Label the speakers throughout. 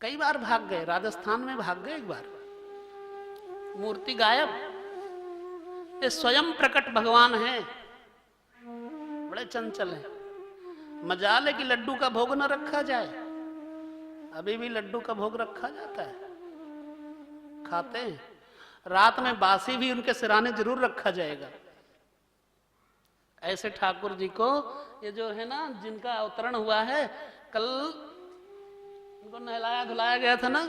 Speaker 1: कई बार भाग गए, राजस्थान में भाग गए एक बार, मूर्ति गायब। ये स्वयं प्रकट भगवान है, बड़े चंचल हैं। मजाल है कि लड्डू का भोग न रखा जाए, अभी भी लड्डू का भोग रखा जाता है, खाते हैं। रात में बासी भी उनके सिराने जरूर रखा जाएगा। ऐसे ठाकुर जी को ये जो है ना, जिनका अवतरण हुआ है, कल उनको नहलाया धुलाया गया था ना।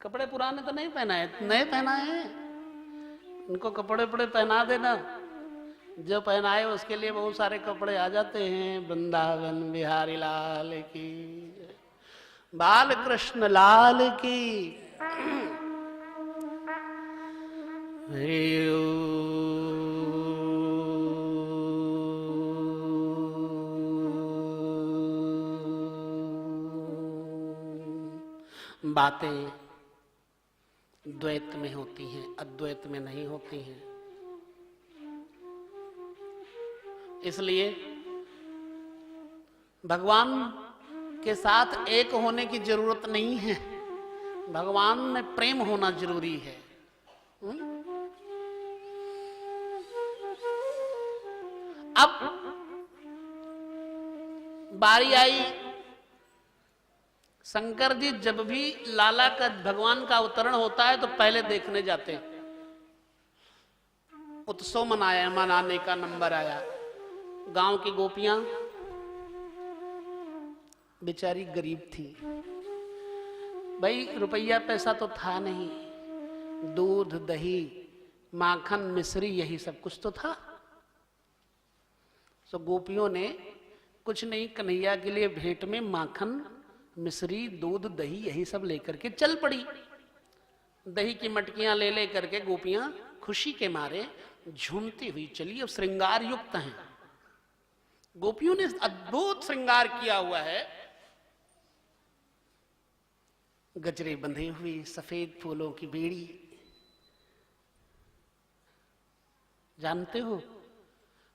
Speaker 1: कपड़े पुराने तो नहीं पहनाए, नए पहनाए हैं। उनको कपड़े पड़े पहना देना, जो पहनाए उसके लिए बहुत सारे कपड़े आ जाते हैं। वृंदावन बिहारी लाल की, बाल कृष्ण लाल की। बातें द्वैत में होती हैं, अद्वैत में नहीं होती हैं। इसलिए भगवान के साथ एक होने की जरूरत नहीं है, भगवान में प्रेम होना जरूरी है। अब बारी आई, शंकर जी जब भी लाला का, भगवान का अवतरण होता है तो पहले देखने जाते हैं। उत्सव मनाने का नंबर आया। गांव की गोपियां बेचारी गरीब थी भाई, रुपया पैसा तो था नहीं, दूध दही माखन मिश्री यही सब कुछ तो था। तो गोपियों ने कुछ नहीं, कन्हैया के लिए भेंट में माखन मिश्री दूध दही यही सब लेकर के चल पड़ी। दही की मटकियां ले करके गोपियां खुशी के मारे झूमती हुई चली। अब श्रृंगार युक्त हैं, गोपियों ने अद्भुत श्रृंगार किया हुआ है। गजरे बंधे हुए, सफेद फूलों की बेड़ी। जानते हो,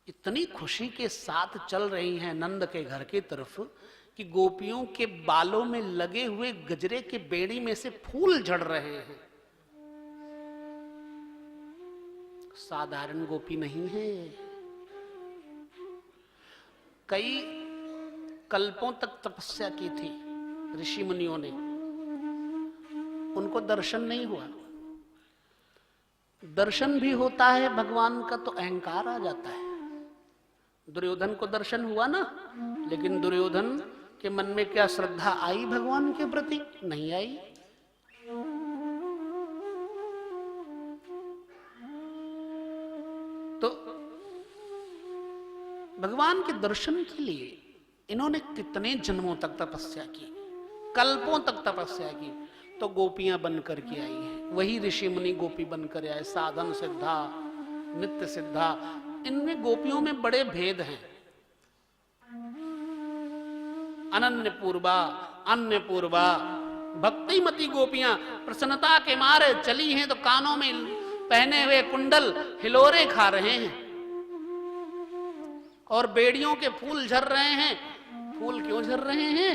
Speaker 1: इतनी खुशी के साथ चल रही हैं नंद के घर की तरफ कि गोपियों के बालों में लगे हुए गजरे के बेड़ी में से फूल झड़ रहे हैं। साधारण गोपी नहीं है, कई कल्पों तक तपस्या की थी ऋषि मुनियों ने, उनको दर्शन नहीं हुआ। दर्शन भी होता है भगवान का तो अहंकार आ जाता है। दुर्योधन को दर्शन हुआ ना, लेकिन दुर्योधन के मन में क्या श्रद्धा आई भगवान के प्रति? नहीं आई। तो भगवान के दर्शन के लिए इन्होंने कितने जन्मों तक तपस्या की, कल्पों तक तपस्या की, तो गोपियां बनकर के आई हैं। वही ऋषि मुनि गोपी बनकर आए, साधन सिद्धा नित्य सिद्धा। इनमें गोपियों में बड़े भेद हैं। अनन्य पूर्वा, अन्य पूर्वा, भक्ति मती गोपियां प्रसन्नता के मारे चली हैं तो कानों में पहने हुए कुंडल हिलोरे खा रहे हैं और बेड़ियों के फूल झर रहे हैं। फूल क्यों झर रहे हैं?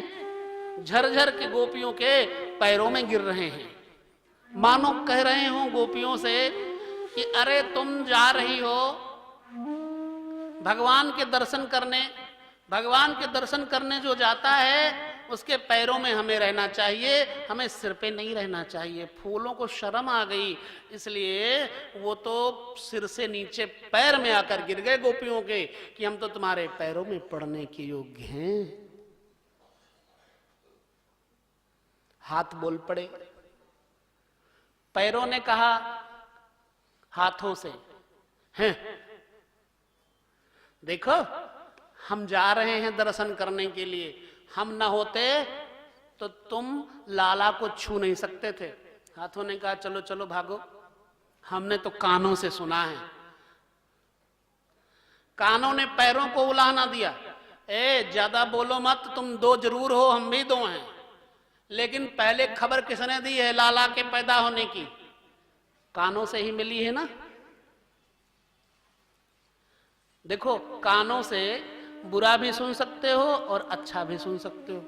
Speaker 1: झरझर के गोपियों के पैरों में गिर रहे हैं। मानो कह रहे हो गोपियों से कि अरे तुम जा रही हो भगवान के दर्शन करने, भगवान के दर्शन करने जो जाता है उसके पैरों में हमें रहना चाहिए, हमें सिर पे नहीं रहना चाहिए। फूलों को शर्म आ गई, इसलिए वो तो सिर से नीचे पैर में आकर गिर गए गोपियों के कि हम तो तुम्हारे पैरों में पड़ने के योग्य हैं। हाथ बोल पड़े, पैरों ने कहा हाथों से, हैं देखो हम जा रहे हैं दर्शन करने के लिए, हम ना होते तो तुम लाला को छू नहीं सकते थे। हाथों ने कहा चलो चलो भागो, हमने तो कानों से सुना है। कानों ने पैरों को उलाहना दिया, ए ज्यादा बोलो मत, तुम दो जरूर हो, हम भी दो हैं, लेकिन पहले खबर किसने दी है लाला के पैदा होने की? कानों से ही मिली है ना। देखो, कानों से बुरा भी सुन सकते हो और अच्छा भी सुन सकते हो।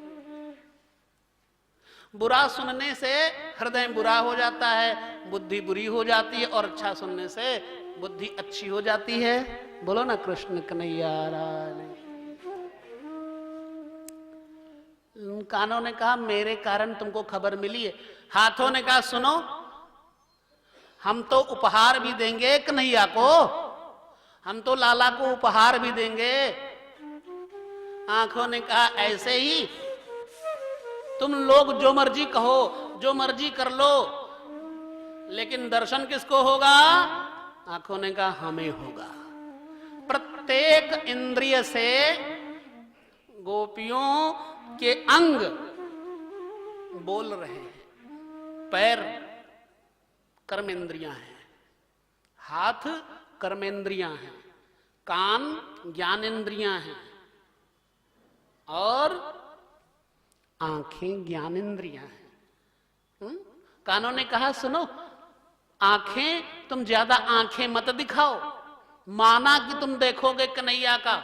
Speaker 1: बुरा सुनने से हृदय बुरा हो जाता है, बुद्धि बुरी हो जाती है, और अच्छा सुनने से बुद्धि अच्छी हो जाती है। बोलो ना कृष्ण कन्हैया लाल। कानों ने कहा मेरे कारण तुमको खबर मिली है। हाथों ने कहा सुनो, हम तो उपहार भी देंगे कन्हैया को, हम तो लाला को उपहार भी देंगे। आंखों ने कहा ऐसे ही तुम लोग जो मर्जी कहो, जो मर्जी कर लो, लेकिन दर्शन किसको होगा? आंखों ने कहा हमें होगा। प्रत्येक इंद्रिय से गोपियों के अंग बोल रहे हैं। पैर कर्मेंद्रियां हैं, हाथ कर्मेंद्रियां हैं, कान ज्ञानेंद्रियां हैं, और आंखें ज्ञानेंद्रियां हैं। कानों ने कहा सुनो, आंखें तुम ज्यादा आंखें मत दिखाओ, माना कि तुम देखोगे कन्हैया का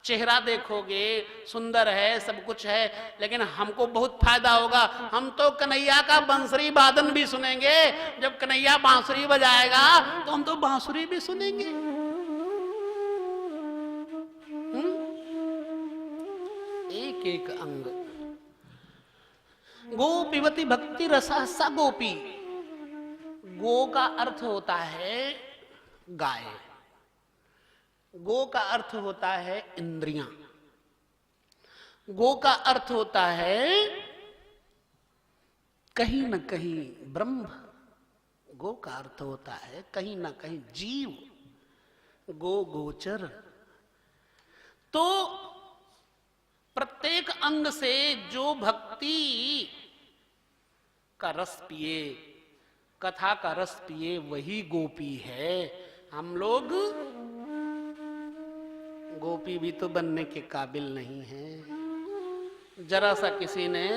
Speaker 1: चेहरा, देखोगे सुंदर है, सब कुछ है, लेकिन हमको बहुत फायदा होगा। हम तो कन्हैया का बांसुरी वादन भी सुनेंगे। जब कन्हैया बांसुरी बजाएगा तो हम तो बांसुरी भी सुनेंगे। एक एक अंग। गोपीवती भक्ति रसा सा गोपी। गो का अर्थ होता है गाय, गो का अर्थ होता है इंद्रियां, गो का अर्थ होता है कहीं न कहीं ब्रह्म, गो का अर्थ होता है कहीं न कहीं जीव, गो गोचर। तो प्रत्येक अंग से जो भक्ति का रस पिए, कथा का रस पिए, वही गोपी है। हम लोग गोपी भी तो बनने के काबिल नहीं है। जरा सा किसी ने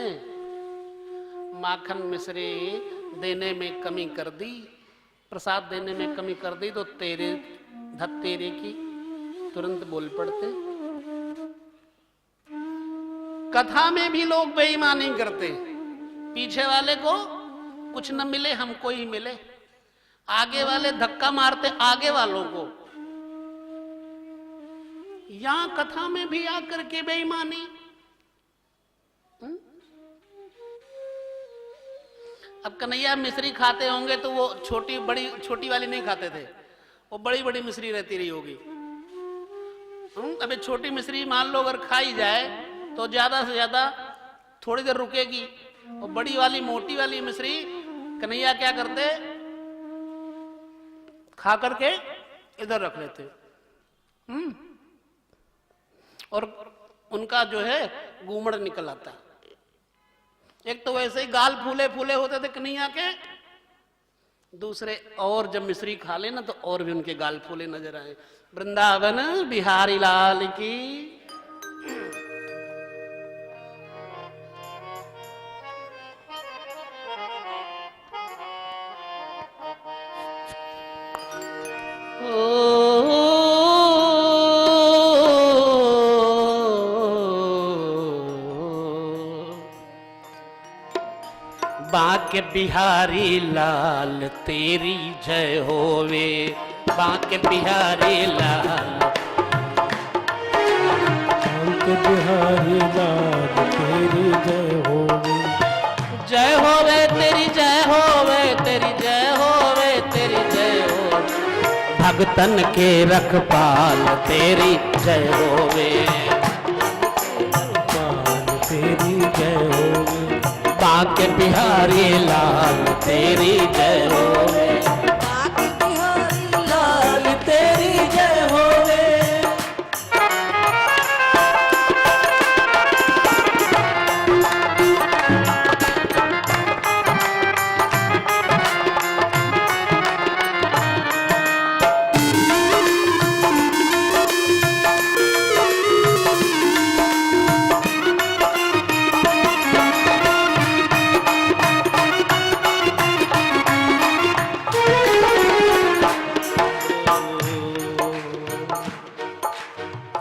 Speaker 1: माखन मिश्री देने में कमी कर दी, प्रसाद देने में कमी कर दी, तो तेरे धत्तेरे की तुरंत बोल पड़ते। कथा में भी लोग बेईमानी करते, पीछे वाले को कुछ न मिले हमको ही मिले, आगे वाले धक्का मारते आगे वालों को। यहां कथा में भी आकर के बेईमानी। अब कन्हैया मिश्री खाते होंगे तो वो छोटी बड़ी, छोटी वाली नहीं खाते थे, वो बड़ी बड़ी मिश्री रहती रही होगी। अबे छोटी मिश्री मान लो अगर खाई जाए तो ज्यादा से ज्यादा थोड़ी देर रुकेगी, और बड़ी वाली मोटी वाली मिश्री कन्हैया क्या करते, खा करके इधर रख लेते। और उनका जो है घूमड़ निकल आता। एक तो वैसे ही गाल फूले फूले होते थे कन्हैया के, दूसरे और जब मिश्री खा लेना तो और भी उनके गाल फूले नजर आए। वृंदावन बिहारी लाल की। बांके बिहारी लाल तेरी जय होवे, बांके बिहारी लाल, बांके बिहारी लाल तेरी जय होवे, जय होवे तेरी जय होवे, तेरी जय होवे, तेरी जय होवे, भगतन के रखपाल तेरी जय होवे, तेरी जय होवे, बांके बिहारी लाल तेरी जय होवे, बांके बिहारी लाल तेरी जय होवे।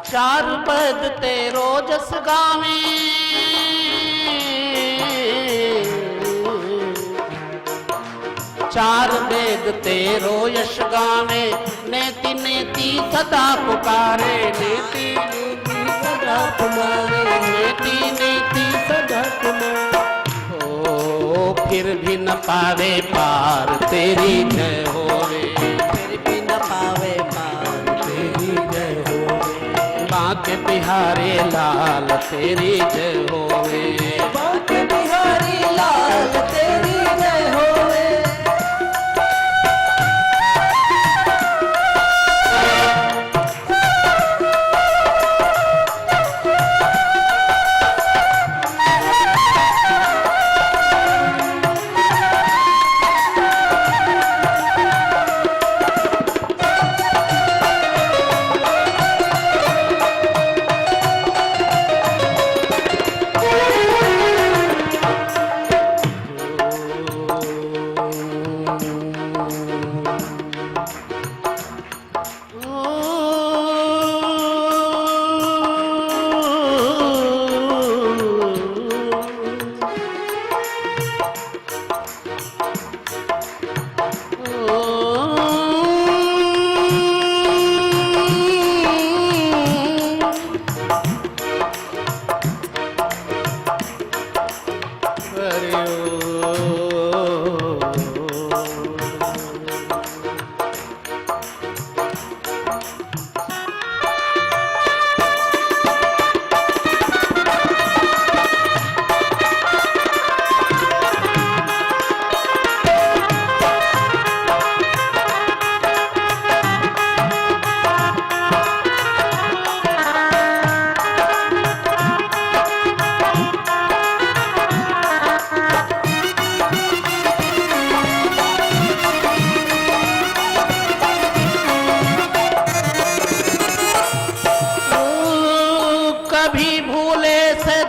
Speaker 1: चार पद तेरो जस गावे, चार वेद तेरो यश गावे, नेति नेति सदा पुकारे, नेति नेति सदा पुकारे, नेति नेति सदा पुकारे। ओ फिर भी न पावे पार तेरी जय होवे, फिर भी न पावे पार तेरी जय होवे। बांके बिहारी लाल तेरी जय होवे, बांके बिहारी लाल तेरी जय होवे।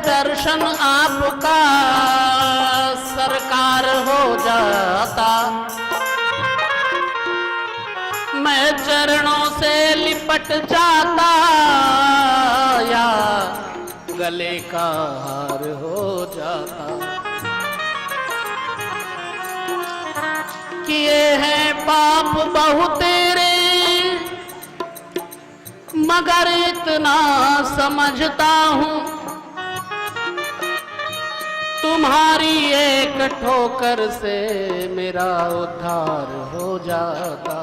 Speaker 1: दर्शन आपका सरकार हो जाता, मैं चरणों से लिपट जाता या गले का हार हो जाता। किए हैं पाप बहुत तेरे, मगर इतना समझता हूँ तुम्हारी एक ठोकर से मेरा उद्धार हो जाता।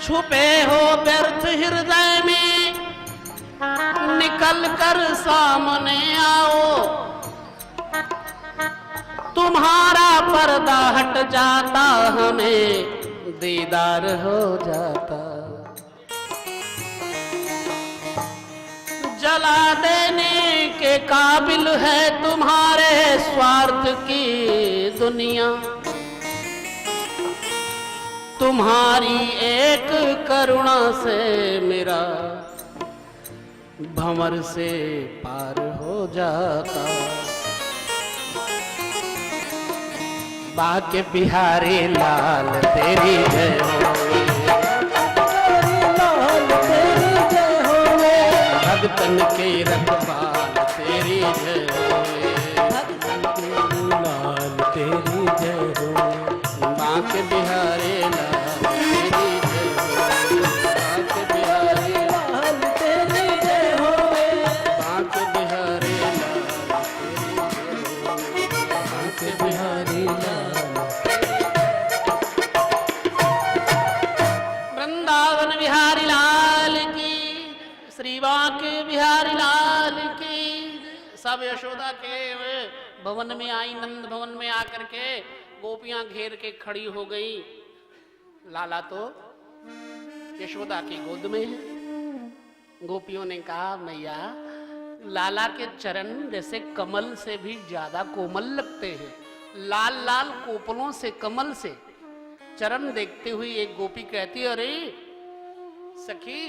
Speaker 1: छुपे हो व्यर्थ हृदय में, निकल कर सामने आओ, तुम्हारा पर्दा हट जाता, हमें दीदार हो जाता। जला देने के काबिल है तुम्हारे स्वार्थ की दुनिया, तुम्हारी एक करुणा से मेरा भंवर से पार हो जाता। बाके बिहारी लाल तेरी जय होवे, भगतन के रखवाल तेरी जय होवे, भगतन के लाल तेरी जय होवे। बाके बिहारी लाल तेरी जय होवे, बाके बिहारी लाल तेरी जय होवे, बाके बिहारी लाल तेरी जय होवे, बाके बिहारी लाल। वृंदावन बिहारी लाल की, श्री बांके बिहारी लाल की। सब यशोदा के भवन में आई, नंद भवन में आकर के गोपियां घेर के खड़ी हो गई। लाला तो यशोदा की गोद में है। गोपियों ने कहा मैया, लाला के चरण जैसे कमल से भी ज्यादा कोमल लगते हैं। लाल लाल कोपलों से, कमल से चरण देखते हुए एक गोपी कहती, अरे सखी,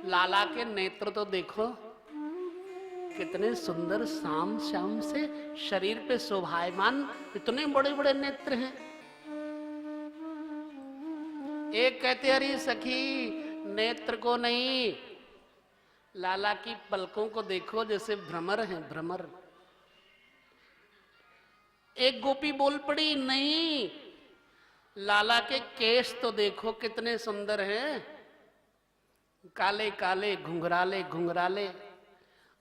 Speaker 1: लाला के नेत्र तो देखो, कितने सुंदर शाम शाम से शरीर पे शोभायमान, इतने बड़े बड़े नेत्र हैं। एक कहते, अरे सखी, नेत्र को नहीं, लाला की पलकों को देखो, जैसे भ्रमर हैं, भ्रमर। एक गोपी बोल पड़ी, नहीं, लाला के केश तो देखो कितने सुंदर हैं, काले काले घुंघराले घुंघराले।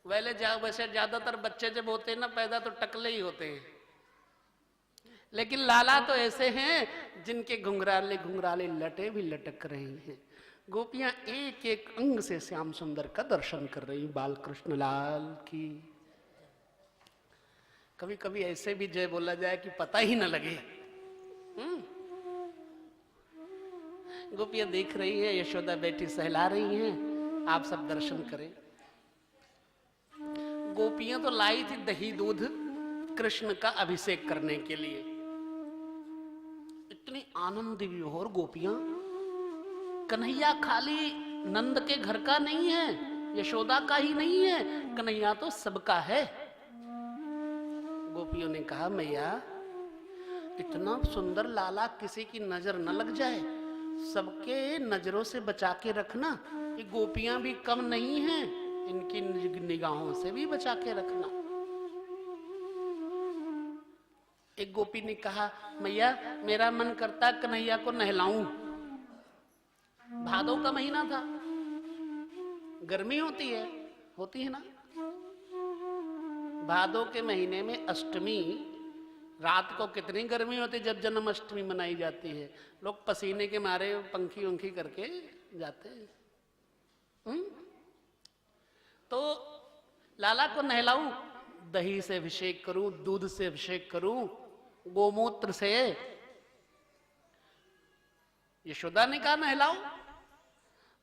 Speaker 1: वैसे ज्यादातर बच्चे जब होते हैं ना पैदा तो टकले ही होते हैं, लेकिन लाला तो ऐसे हैं जिनके घुंघराले घुंघराले लटे भी लटक रहे हैं। गोपियां एक एक अंग से श्याम सुंदर का दर्शन कर रही। बाल कृष्ण लाल की। कभी कभी ऐसे भी जय बोला जाए कि पता ही न लगे। गोपियां देख रही है, यशोदा बेटी सहला रही हैं, आप सब दर्शन करें। गोपियां तो लाई थी दही दूध कृष्ण का अभिषेक करने के लिए। इतनी आनंद विभोर गोपियां। कन्हैया खाली नंद के घर का नहीं है, यशोदा का ही नहीं है, कन्हैया तो सबका है। गोपियों ने कहा, मैया इतना सुंदर लाला किसी की नजर न लग जाए, सबके नजरों से बचा के रखना। ये गोपियां भी कम नहीं हैं, इनकी निगाहों से भी बचा के रखना। एक गोपी ने कहा, मैया मेरा मन करता कन्हैया को नहलाऊं। भादों का महीना था, गर्मी होती है ना। भादों के महीने में अष्टमी रात को कितनी गर्मी होती, जब जन्माष्टमी मनाई जाती है, लोग पसीने के मारे पंखी उंखी करके जाते हैं। तो लाला को नहलाऊं, दही से अभिषेक करूं, दूध से अभिषेक करूं, गोमूत्र से। यशोदा ने कहा नहलाओ।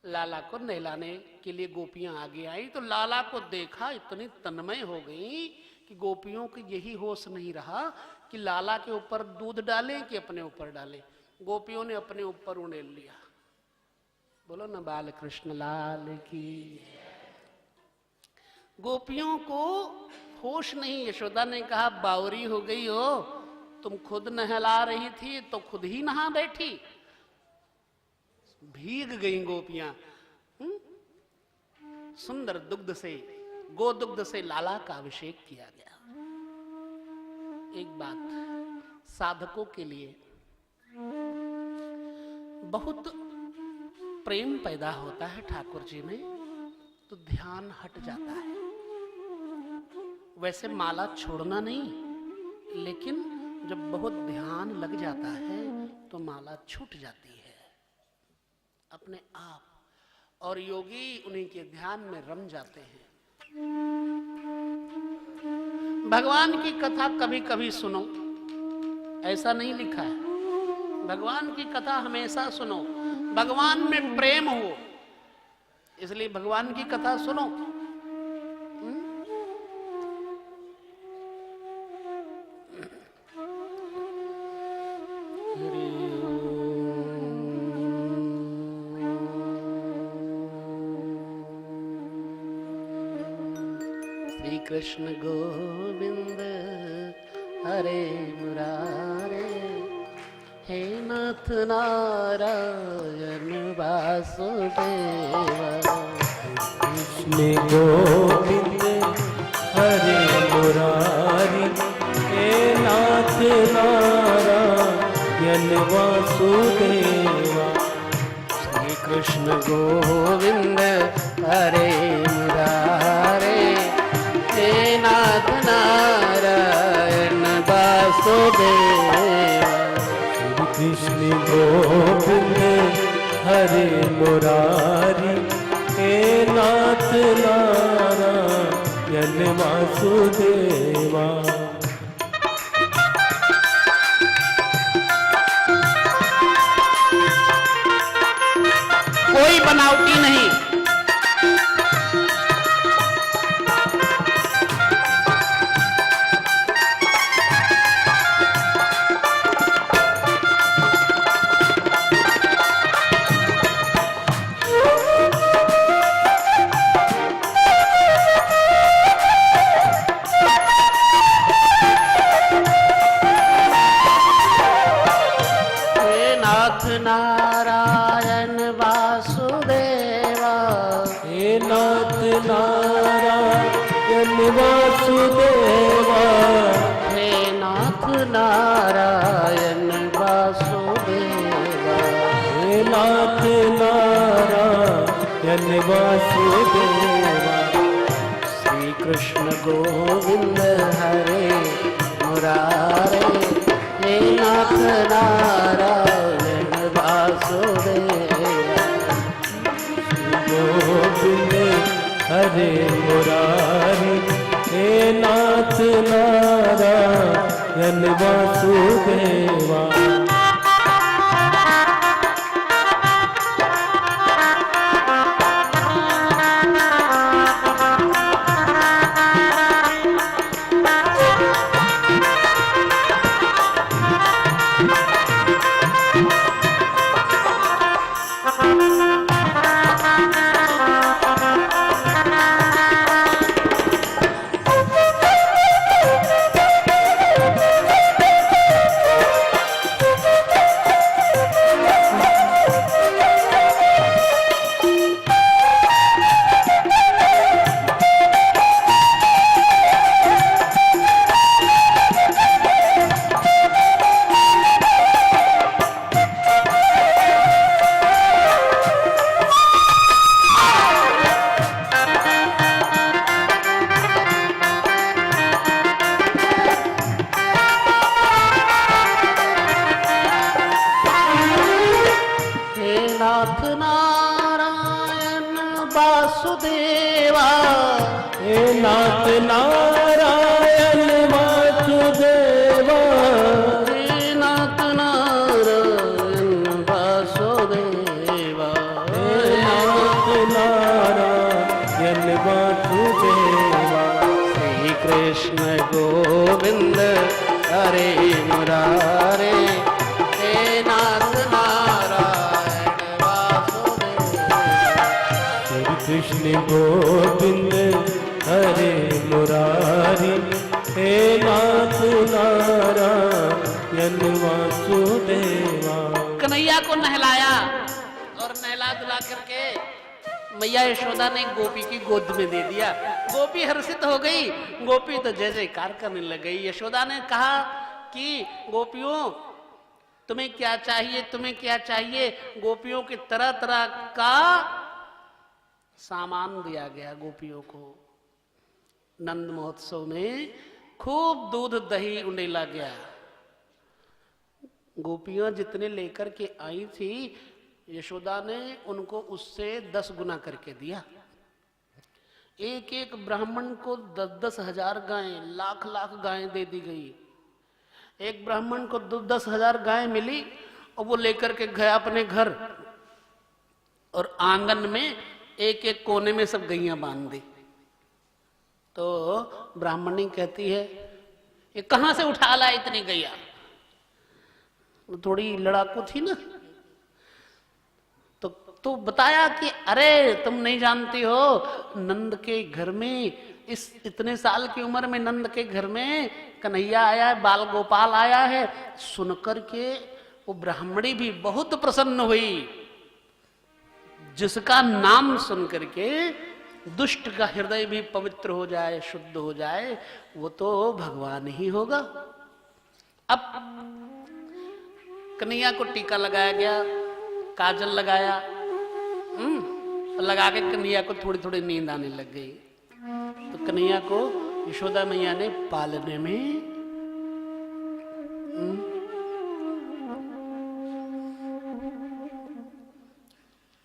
Speaker 1: लाला को नहलाने के लिए गोपियां आगे आई तो लाला को देखा, इतनी तन्मय हो गई कि गोपियों को यही होश नहीं रहा कि लाला के ऊपर दूध डालें कि अपने ऊपर डालें। गोपियों ने अपने ऊपर उड़ेल लिया। बोलो ना बाल कृष्ण लाल की। गोपियों को होश नहीं। यशोदा ने कहा, बावरी हो गई हो, तुम खुद नहला रही थी तो खुद ही नहा बैठी। भीग गई गोपियां। सुंदर दुग्ध से, गोदुग्ध से लाला का अभिषेक किया गया। एक बात साधकों के लिए, बहुत प्रेम पैदा होता है ठाकुर जी में तो ध्यान हट जाता है। वैसे माला छोड़ना नहीं, लेकिन जब बहुत ध्यान लग जाता है तो माला छूट जाती है अपने आप, और योगी उन्हीं के ध्यान में रम जाते हैं। भगवान की कथा कभी कभी सुनो, ऐसा नहीं लिखा है। भगवान की कथा हमेशा सुनो। भगवान में प्रेम हो इसलिए भगवान की कथा सुनो। श्री कृष्ण गोविंद हरे मुरारे, हे नाथ नारायण वासुदेवा।
Speaker 2: कृष्ण गोविंद हरे मुरारी, हे नाथ नारायण वासुदेवा।
Speaker 1: श्री कृष्ण गोविंद हरे मुरारे, हे नाथ नारायण वासुदेवा।
Speaker 2: कृष्ण गोविंद हरे मुरारी, हे नाथ नारायण वासुदेवा।
Speaker 1: कोई बनावटी नहीं। नारायण वासुदेव, कृष्ण गोविंद हरे मुरारे, हे नाथ नारायण वासुदेव।
Speaker 2: गोविंद हरे मुरारी, हे नाथ नारायण वासुदेवा।
Speaker 1: नाथ नारायण वासुदेवा,
Speaker 2: हे नाथ नारायण वासुदेवा।
Speaker 1: हे नाथ नारायण वासुदेवा,
Speaker 2: हे नाथ नारायण वासुदेवा।
Speaker 1: श्री कृष्ण गोविंद हरे मुरारे, हे नाथ नारायण वासुदेवा।
Speaker 2: श्री कृष्ण गोविंद हरे मुरारी, हे नाथ नारायण वासुदेवा।
Speaker 1: कन्हैया को नहलाया और नहला धुला करके मैया यशोदा ने गोपी की गोद में दे दिया। गोपी हर्षित हो गई, गोपी तो जय जयकार करने लग गई। यशोदा ने कहा कि गोपियों तुम्हें क्या चाहिए, तुम्हें क्या चाहिए। गोपियों के तरह तरह का सामान दिया गया गोपियों को। नंद महोत्सव में खूब दूध दही उंडेला गया। गोपियां जितने लेकर के आई थी, यशोदा ने उनको उससे 10 गुना करके दिया। एक एक ब्राह्मण को 10-10 हजार गायें, लाख गायें दे दी गई। एक ब्राह्मण को 10 हजार गायें मिली और वो लेकर के गया अपने घर, और आंगन में एक एक कोने में सब गैयां बांध दी। तो ब्राह्मणी कहती है, ये कहां से उठा ला इतनी गैया। थोड़ी लड़ाकू थी ना, तो बताया कि अरे तुम नहीं जानती हो, नंद के घर में इस इतने साल की उम्र में नंद के घर में कन्हैया आया है, बाल गोपाल आया है। सुनकर के वो ब्राह्मणी भी बहुत प्रसन्न हुई। जिसका नाम सुन करके दुष्ट का हृदय भी पवित्र हो जाए, शुद्ध हो जाए, वो तो भगवान ही होगा। अब कन्हैया को टीका लगाया गया, काजल लगाया, लगा के कन्हैया को थोड़ी थोड़ी नींद आने लग गई। तो कन्हैया को यशोदा मैया ने पालने में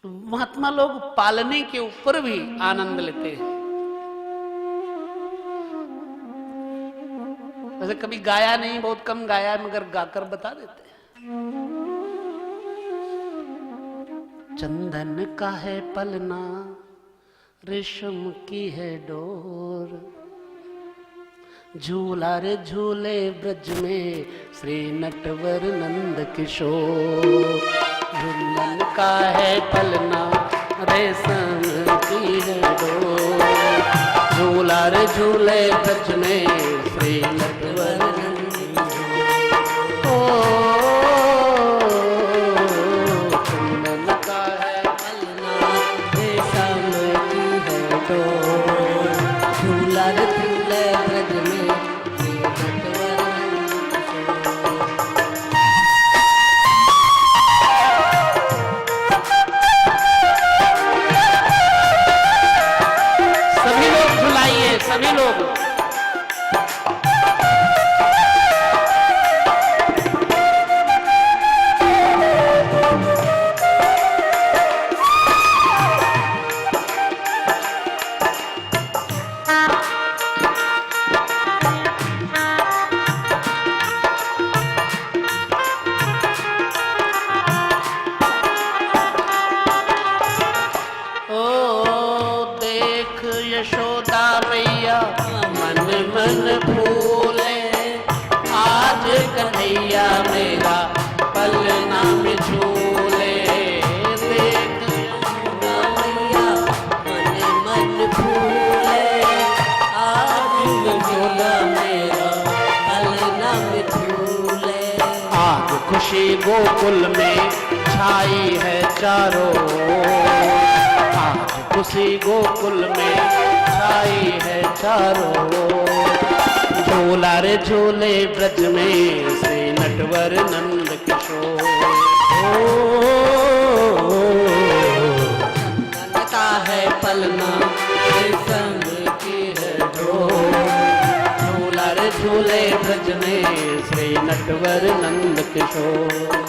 Speaker 1: महात्मा लोग पालने के ऊपर भी आनंद लेते हैं। वैसे कभी गाया नहीं, बहुत कम गाया, मगर गाकर बता देते हैं। चंदन का है पलना, रेशम की है डोर, झूला रे झूले ब्रज में श्री नटवर नंद किशोर। चंदन का है पलना, रेशम की है डोर, झूला रे झूले ब्रज में श्री नटवर नंद किशोर। सभी लोग खुशी गोकुल में छाई है चारों ओर। आज खुशी गोकुल में छाई है चारों ओर। झूला रे झूले ब्रज में श्री नटवर नंद किशोर।
Speaker 2: का है पलना संग की है डोर।
Speaker 1: झूला रे झूले ब्रज में श्री नटवर नंद किशोर।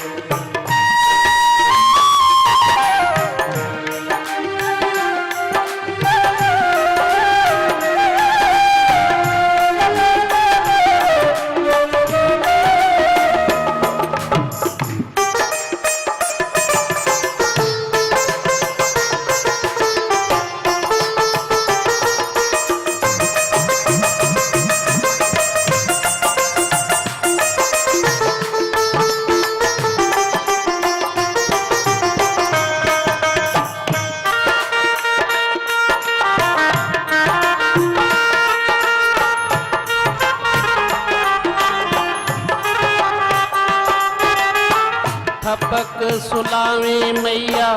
Speaker 1: थपक सुलावे मैया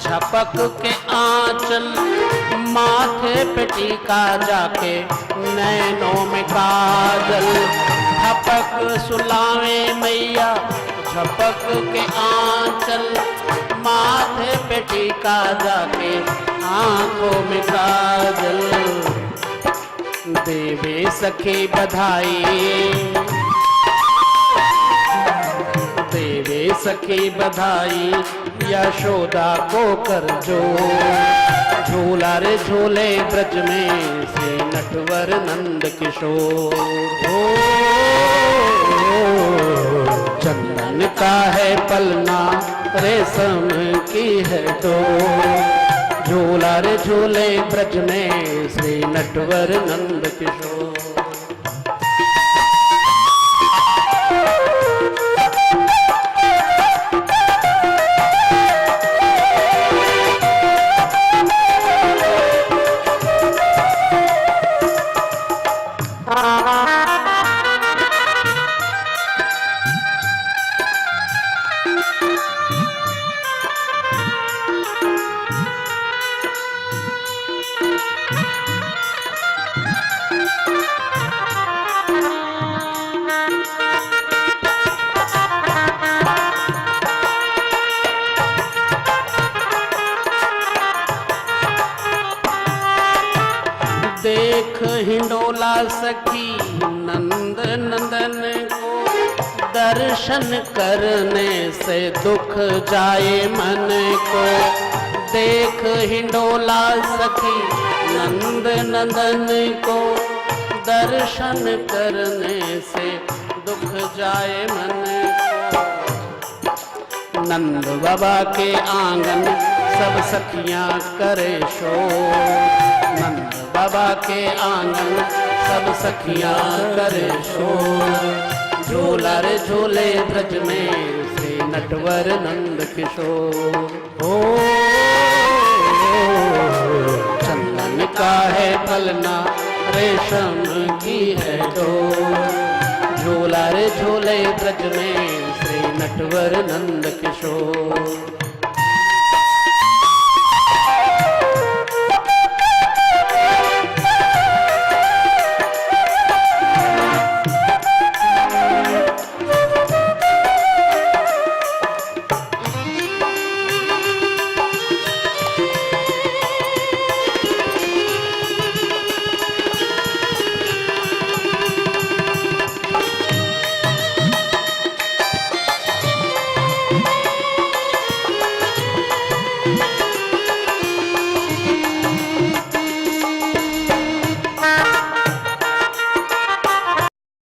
Speaker 1: झपक के आंचल। माथे पे टीका जाके नैनों में काजल। थपक सुलावे मैया झपक के आंचल। माथे पे टीका जाके आंखों में काजल। देवे सखी बधाई देवे सखी बधाई यशोदा को कर जो। झूला रे झूले ब्रज में श्री नटवर नंद किशोर। चंदन का है पलना रेशम की है डोर। झूला रे झूले ब्रज में श्री नटवर नंद किशोर। देख हिंडोला सखी नंद नंदन को। दर्शन करने से दुख जाए मन को। देख हिंडोला सखी नंद नंदन को। दर्शन करने से दुख जाए मन को। नंद बाबा के आंगन सब सखियां करे शोर। नंद बाबा के आंगन सब सखियां करे शोर। झूला रे झूले ब्रज में श्री नटवर नंद किशोर। चंदन का है पलना रेशम की है डोर। झूला रे झूले ब्रज में श्री नटवर नंद किशोर।